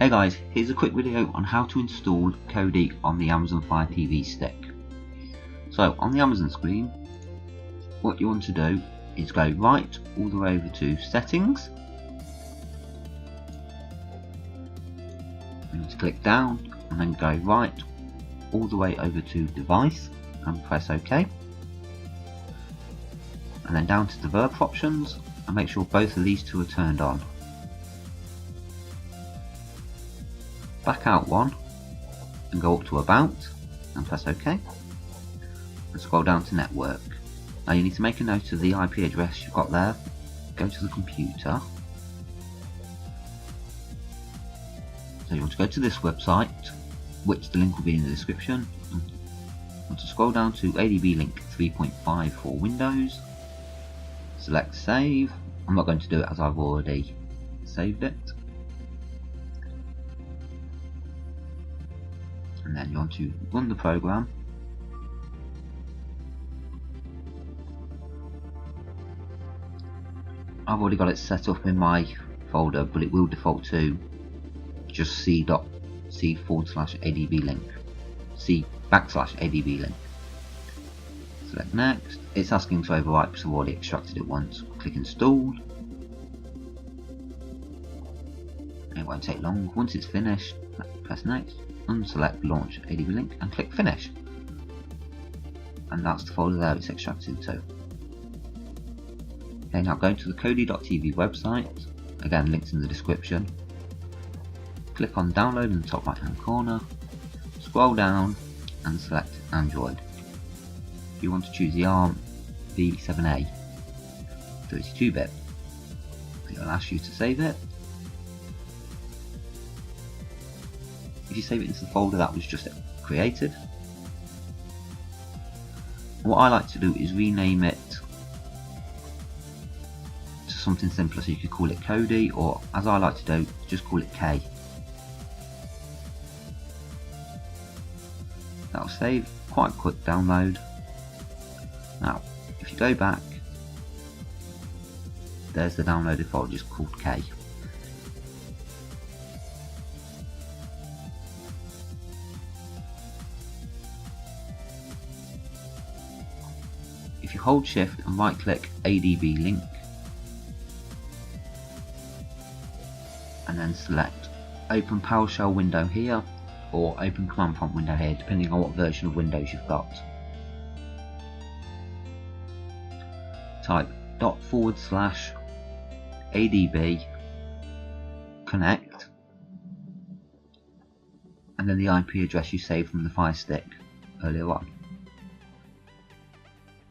Hey guys, here's a quick video on how to install Kodi on the Amazon Fire TV stick. So on the Amazon screen, what you want to do is go right all the way over to settings. You need to click down and then go right all the way over to device and press OK. And then down to developer options and make sure both of these two are turned on. Back out one and go up to about and press OK and scroll down to network. Now you need to make a note of the IP address you've got there. Go to the computer. So you want to go to this website, which the link will be in the description. You want to scroll down to ADB link 3.5 for Windows. Select save. I'm not going to do it as I've already saved it. And then you want to run the program. I've already got it set up in my folder, but it will default to just c/adb link, c/adb link. Select next. It's asking to overwrite because I've already extracted it once. Click install. It won't take long. Once it's finished, press next. Unselect launch ADB link and click finish. And that's the folder there it's extracted to. Okay, now go to the kodi.tv website. Again, links in the description. Click on download in the top right hand corner. Scroll down and select Android. You want to choose the ARM v7a 32-bit. It'll ask you to save it. If you save it into the folder that was just created, what I like to do is rename it to something simpler, so you could call it Kodi, or as I like to do, just call it K. That'll save, quite a quick download. Now if you go back, there's the downloaded folder just called K. If you hold shift and right click ADB link and then select open PowerShell window here or open command prompt window here, depending on what version of Windows you've got. Type ./adb connect and then the IP address you saved from the Fire Stick earlier on.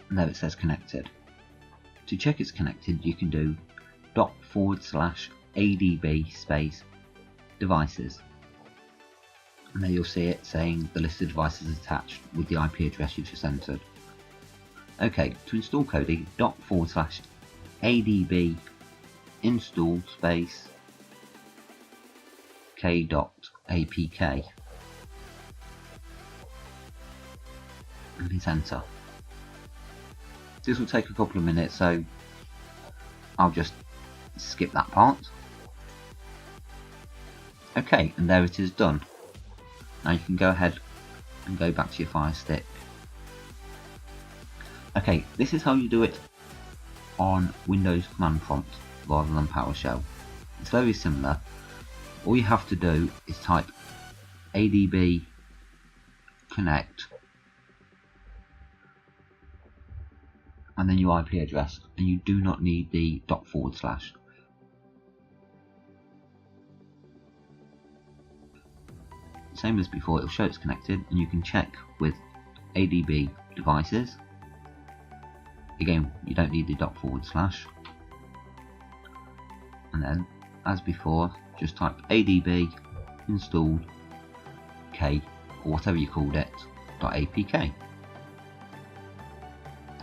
And there it says connected. To check it's connected, you can do ./adb space devices, and there you'll see it saying the list of devices attached with the IP address you've just entered. Okay, to install Kodi, ./adb install space k.apk and hit enter. This will take a couple of minutes, so I'll just skip that part. Okay, and there it is done. Now you can go ahead and go back to your Fire Stick. Okay, this is how you do it on Windows command prompt rather than PowerShell. It's very similar. All you have to do is type ADB connect and then your IP address, and you do not need the ./. Same as before, it will show it's connected, and you can check with ADB devices. Again, you don't need the ./. And then, as before, just type ADB install K, or whatever you called it, .apk.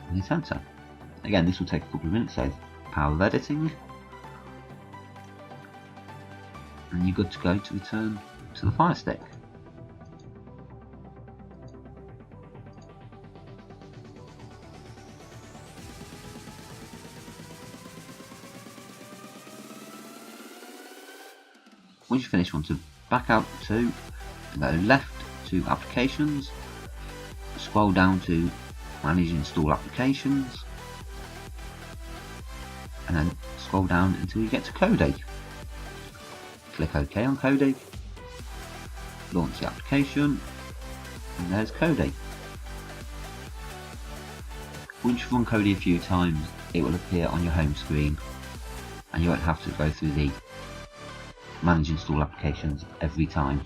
And hit enter. Again, this will take a couple of minutes, so power of editing, and you're good to go to return to the Fire Stick. Once you finish, want to back out to and go left to Applications, scroll down to Manage Install Applications, and then scroll down until you get to Kodi. Click OK on Kodi, launch the application, and there's Kodi. Once you've run Kodi a few times, it will appear on your home screen and you won't have to go through the Manage Install Applications every time.